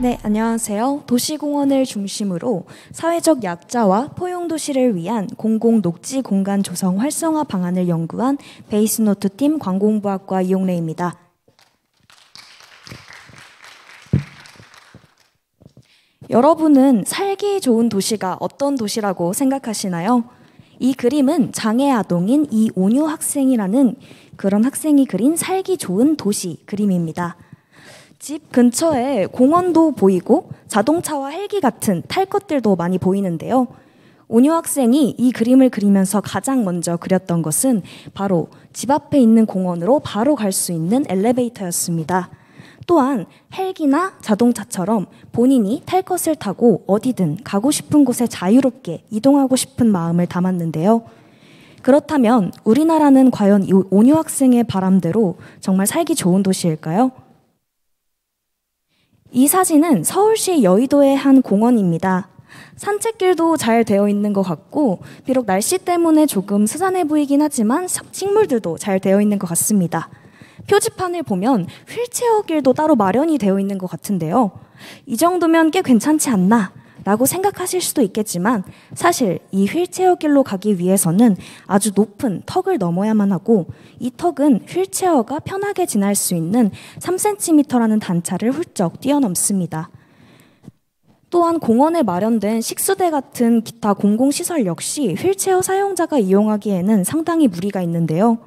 네, 안녕하세요. 도시공원을 중심으로 사회적 약자와 포용도시를 위한 공공녹지 공간 조성 활성화 방안을 연구한 베이스노트팀 광공부학과 이용래입니다. 여러분은 살기 좋은 도시가 어떤 도시라고 생각하시나요? 이 그림은 장애 아동인 이온유 학생이라는 그런 학생이 그린 살기 좋은 도시 그림입니다. 집 근처에 공원도 보이고 자동차와 헬기 같은 탈 것들도 많이 보이는데요. 온유 학생이 이 그림을 그리면서 가장 먼저 그렸던 것은 바로 집 앞에 있는 공원으로 바로 갈 수 있는 엘리베이터였습니다. 또한 헬기나 자동차처럼 본인이 탈 것을 타고 어디든 가고 싶은 곳에 자유롭게 이동하고 싶은 마음을 담았는데요. 그렇다면 우리나라는 과연 이 온유 학생의 바람대로 정말 살기 좋은 도시일까요? 이 사진은 서울시 여의도의 한 공원입니다. 산책길도 잘 되어 있는 것 같고 비록 날씨 때문에 조금 스산해 보이긴 하지만 식물들도 잘 되어 있는 것 같습니다. 표지판을 보면 휠체어 길도 따로 마련이 되어 있는 것 같은데요. 이 정도면 꽤 괜찮지 않나? 라고 생각하실 수도 있겠지만 사실 이 휠체어 길로 가기 위해서는 아주 높은 턱을 넘어야만 하고 이 턱은 휠체어가 편하게 지날 수 있는 3cm라는 단차를 훌쩍 뛰어넘습니다. 또한 공원에 마련된 식수대 같은 기타 공공시설 역시 휠체어 사용자가 이용하기에는 상당히 무리가 있는데요.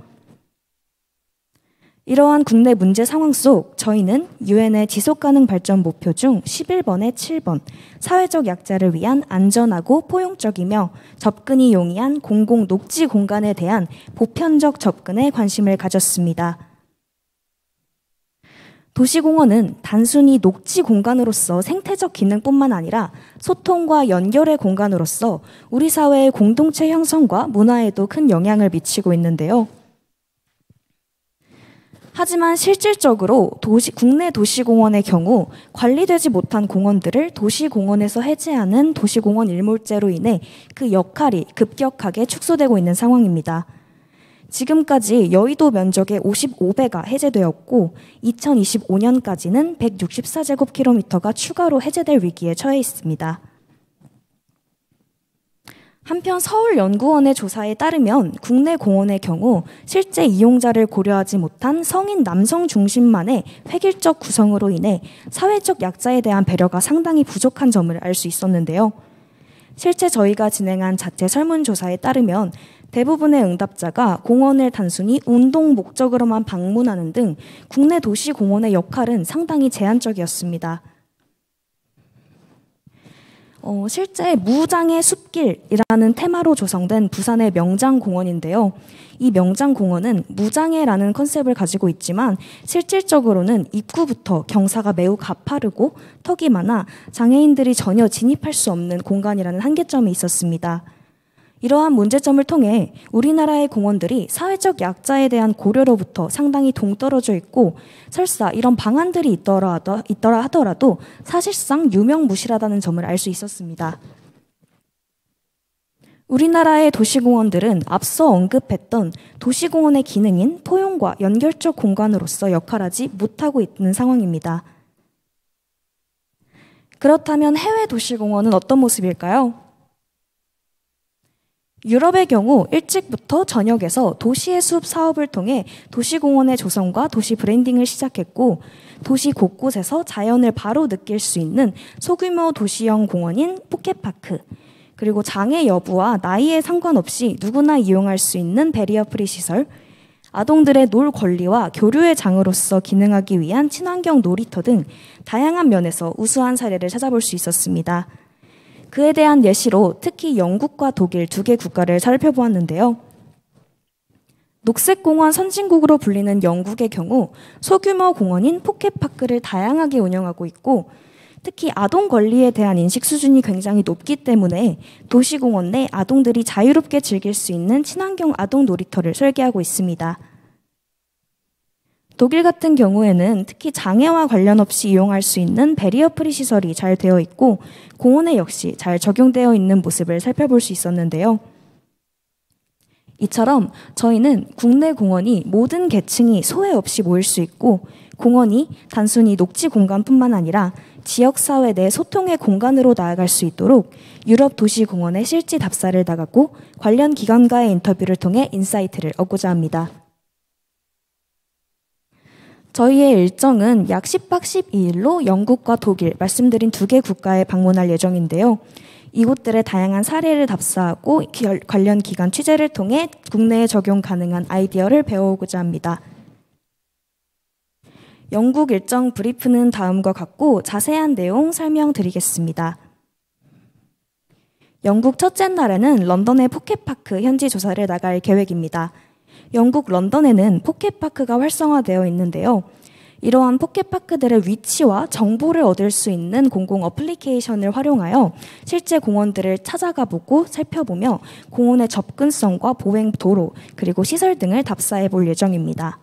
이러한 국내 문제 상황 속 저희는 유엔의 지속가능 발전 목표 중 11번의 7번 사회적 약자를 위한 안전하고 포용적이며 접근이 용이한 공공 녹지 공간에 대한 보편적 접근에 관심을 가졌습니다. 도시공원은 단순히 녹지 공간으로서 생태적 기능뿐만 아니라 소통과 연결의 공간으로서 우리 사회의 공동체 형성과 문화에도 큰 영향을 미치고 있는데요. 하지만 실질적으로 국내 도시공원의 경우 관리되지 못한 공원들을 도시공원에서 해제하는 도시공원 일몰제로 인해 그 역할이 급격하게 축소되고 있는 상황입니다. 지금까지 여의도 면적의 55배가 해제되었고 2025년까지는 164제곱킬로미터가 추가로 해제될 위기에 처해 있습니다. 한편 서울연구원의 조사에 따르면 국내 공원의 경우 실제 이용자를 고려하지 못한 성인 남성 중심만의 획일적 구성으로 인해 사회적 약자에 대한 배려가 상당히 부족한 점을 알 수 있었는데요. 실제 저희가 진행한 자체 설문조사에 따르면 대부분의 응답자가 공원을 단순히 운동 목적으로만 방문하는 등 국내 도시공원의 역할은 상당히 제한적이었습니다. 실제 무장의 숲길이라는 테마로 조성된 부산의 명장공원인데요. 이 명장공원은 무장애라는 컨셉을 가지고 있지만 실질적으로는 입구부터 경사가 매우 가파르고 턱이 많아 장애인들이 전혀 진입할 수 없는 공간이라는 한계점이 있었습니다. 이러한 문제점을 통해 우리나라의 공원들이 사회적 약자에 대한 고려로부터 상당히 동떨어져 있고 설사 이런 방안들이 있더라 하더라도 사실상 유명무실하다는 점을 알 수 있었습니다. 우리나라의 도시공원들은 앞서 언급했던 도시공원의 기능인 포용과 연결적 공간으로서 역할하지 못하고 있는 상황입니다. 그렇다면 해외 도시공원은 어떤 모습일까요? 유럽의 경우 일찍부터 전역에서 도시의 숲 사업을 통해 도시공원의 조성과 도시 브랜딩을 시작했고 도시 곳곳에서 자연을 바로 느낄 수 있는 소규모 도시형 공원인 포켓파크 그리고 장애 여부와 나이에 상관없이 누구나 이용할 수 있는 베리어 프리 시설 아동들의 놀 권리와 교류의 장으로서 기능하기 위한 친환경 놀이터 등 다양한 면에서 우수한 사례를 찾아볼 수 있었습니다. 그에 대한 예시로 특히 영국과 독일 두 개 국가를 살펴보았는데요. 녹색공원 선진국으로 불리는 영국의 경우 소규모 공원인 포켓파크를 다양하게 운영하고 있고 특히 아동 권리에 대한 인식 수준이 굉장히 높기 때문에 도시공원 내 아동들이 자유롭게 즐길 수 있는 친환경 아동 놀이터를 설계하고 있습니다. 독일 같은 경우에는 특히 장애와 관련 없이 이용할 수 있는 베리어 프리 시설이 잘 되어 있고 공원에 역시 잘 적용되어 있는 모습을 살펴볼 수 있었는데요. 이처럼 저희는 국내 공원이 모든 계층이 소외 없이 모일 수 있고 공원이 단순히 녹지 공간뿐만 아니라 지역사회 내 소통의 공간으로 나아갈 수 있도록 유럽 도시공원의 실지 답사를 나갔고 관련 기관과의 인터뷰를 통해 인사이트를 얻고자 합니다. 저희의 일정은 약 10박 12일로 영국과 독일, 말씀드린 두 개 국가에 방문할 예정인데요. 이곳들의 다양한 사례를 답사하고 관련 기관 취재를 통해 국내에 적용 가능한 아이디어를 배워오고자 합니다. 영국 일정 브리프는 다음과 같고 자세한 내용 설명드리겠습니다. 영국 첫째 날에는 런던의 포켓파크 현지 조사를 나갈 계획입니다. 영국 런던에는 포켓파크가 활성화되어 있는데요. 이러한 포켓파크들의 위치와 정보를 얻을 수 있는 공공 어플리케이션을 활용하여 실제 공원들을 찾아가 보고 살펴보며 공원의 접근성과 보행 도로 그리고 시설 등을 답사해 볼 예정입니다.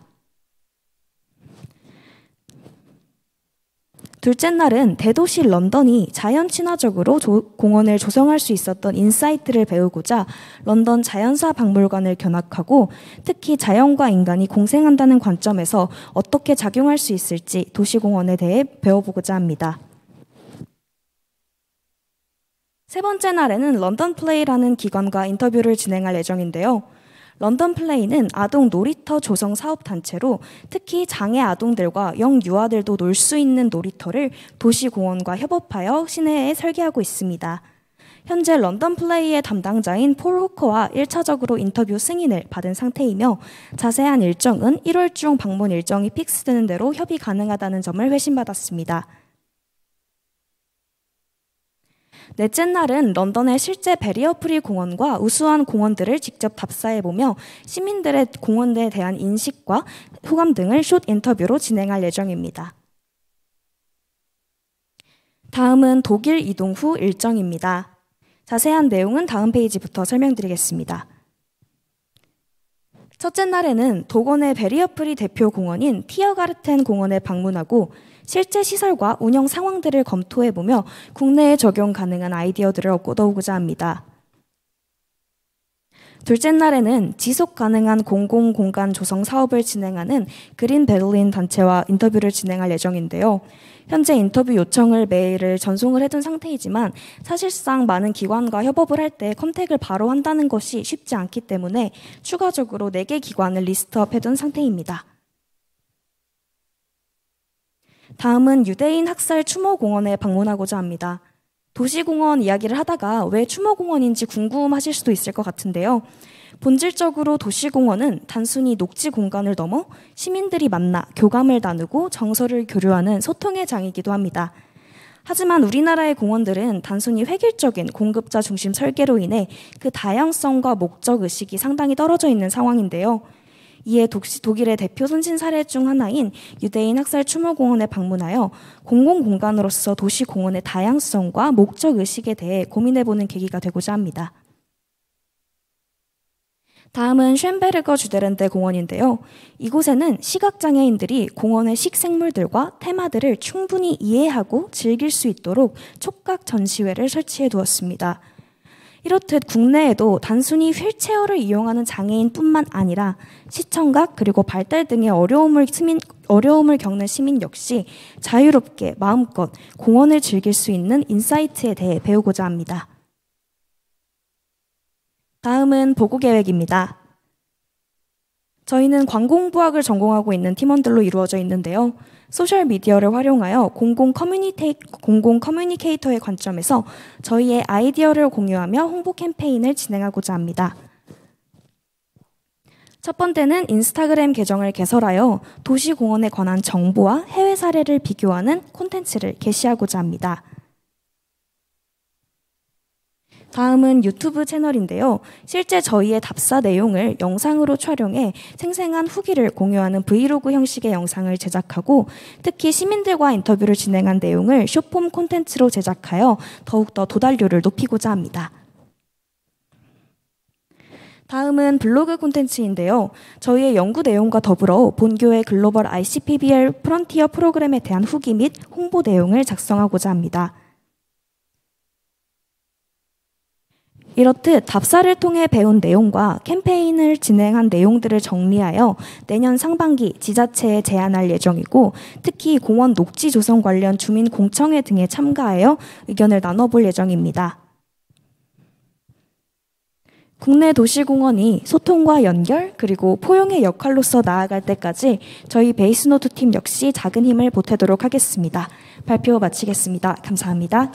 둘째 날은 대도시 런던이 자연 친화적으로 공원을 조성할 수 있었던 인사이트를 배우고자 런던 자연사 박물관을 견학하고 특히 자연과 인간이 공생한다는 관점에서 어떻게 작용할 수 있을지 도시공원에 대해 배워보고자 합니다. 세 번째 날에는 런던 플레이라는 기관과 인터뷰를 진행할 예정인데요. 런던 플레이는 아동 놀이터 조성 사업 단체로 특히 장애 아동들과 영유아들도 놀 수 있는 놀이터를 도시공원과 협업하여 시내에 설계하고 있습니다. 현재 런던 플레이의 담당자인 폴 호커와 1차적으로 인터뷰 승인을 받은 상태이며 자세한 일정은 1월 중 방문 일정이 픽스되는 대로 협의 가능하다는 점을 회신받았습니다. 넷째 날은 런던의 실제 베리어 프리 공원과 우수한 공원들을 직접 답사해보며 시민들의 공원에 대한 인식과 호감 등을 숏 인터뷰로 진행할 예정입니다. 다음은 독일 이동 후 일정입니다. 자세한 내용은 다음 페이지부터 설명드리겠습니다. 첫째 날에는 독원의 베리어 프리 대표 공원인 티어가르텐 공원에 방문하고 실제 시설과 운영 상황들을 검토해보며 국내에 적용 가능한 아이디어들을 얻어오고자 합니다. 둘째 날에는 지속 가능한 공공공간 조성 사업을 진행하는 그린 베를린 단체와 인터뷰를 진행할 예정인데요. 현재 인터뷰 요청을 메일을 전송을 해둔 상태이지만 사실상 많은 기관과 협업을 할 때 컨택을 바로 한다는 것이 쉽지 않기 때문에 추가적으로 4개 기관을 리스트업 해둔 상태입니다. 다음은 유대인 학살 추모공원에 방문하고자 합니다. 도시공원 이야기를 하다가 왜 추모공원인지 궁금하실 수도 있을 것 같은데요. 본질적으로 도시공원은 단순히 녹지 공간을 넘어 시민들이 만나 교감을 나누고 정서를 교류하는 소통의 장이기도 합니다. 하지만 우리나라의 공원들은 단순히 획일적인 공급자 중심 설계로 인해 그 다양성과 목적의식이 상당히 떨어져 있는 상황인데요. 이에 독일의 대표 선진 사례 중 하나인 유대인 학살 추모공원에 방문하여 공공공간으로서 도시공원의 다양성과 목적의식에 대해 고민해보는 계기가 되고자 합니다. 다음은 쉔베르거 주데랜데 공원인데요. 이곳에는 시각장애인들이 공원의 식생물들과 테마들을 충분히 이해하고 즐길 수 있도록 촉각 전시회를 설치해 두었습니다. 이렇듯 국내에도 단순히 휠체어를 이용하는 장애인뿐만 아니라 시청각 그리고 발달 등의 어려움을 겪는 시민 역시 자유롭게 마음껏 공원을 즐길 수 있는 인사이트에 대해 배우고자 합니다. 다음은 보고 계획입니다. 저희는 관공부학을 전공하고 있는 팀원들로 이루어져 있는데요. 소셜미디어를 활용하여 공공 커뮤니케이터의 관점에서 저희의 아이디어를 공유하며 홍보 캠페인을 진행하고자 합니다. 첫 번째는 인스타그램 계정을 개설하여 도시공원에 관한 정보와 해외 사례를 비교하는 콘텐츠를 게시하고자 합니다. 다음은 유튜브 채널인데요. 실제 저희의 답사 내용을 영상으로 촬영해 생생한 후기를 공유하는 브이로그 형식의 영상을 제작하고 특히 시민들과 인터뷰를 진행한 내용을 숏폼 콘텐츠로 제작하여 더욱더 도달률을 높이고자 합니다. 다음은 블로그 콘텐츠인데요. 저희의 연구 내용과 더불어 본교의 글로벌 ICPBL 프론티어 프로그램에 대한 후기 및 홍보 내용을 작성하고자 합니다. 이렇듯 답사를 통해 배운 내용과 캠페인을 진행한 내용들을 정리하여 내년 상반기 지자체에 제안할 예정이고, 특히 공원 녹지 조성 관련 주민 공청회 등에 참가하여 의견을 나눠볼 예정입니다. 국내 도시공원이 소통과 연결 그리고 포용의 역할로서 나아갈 때까지 저희 베이스노트 팀 역시 작은 힘을 보태도록 하겠습니다. 발표 마치겠습니다. 감사합니다.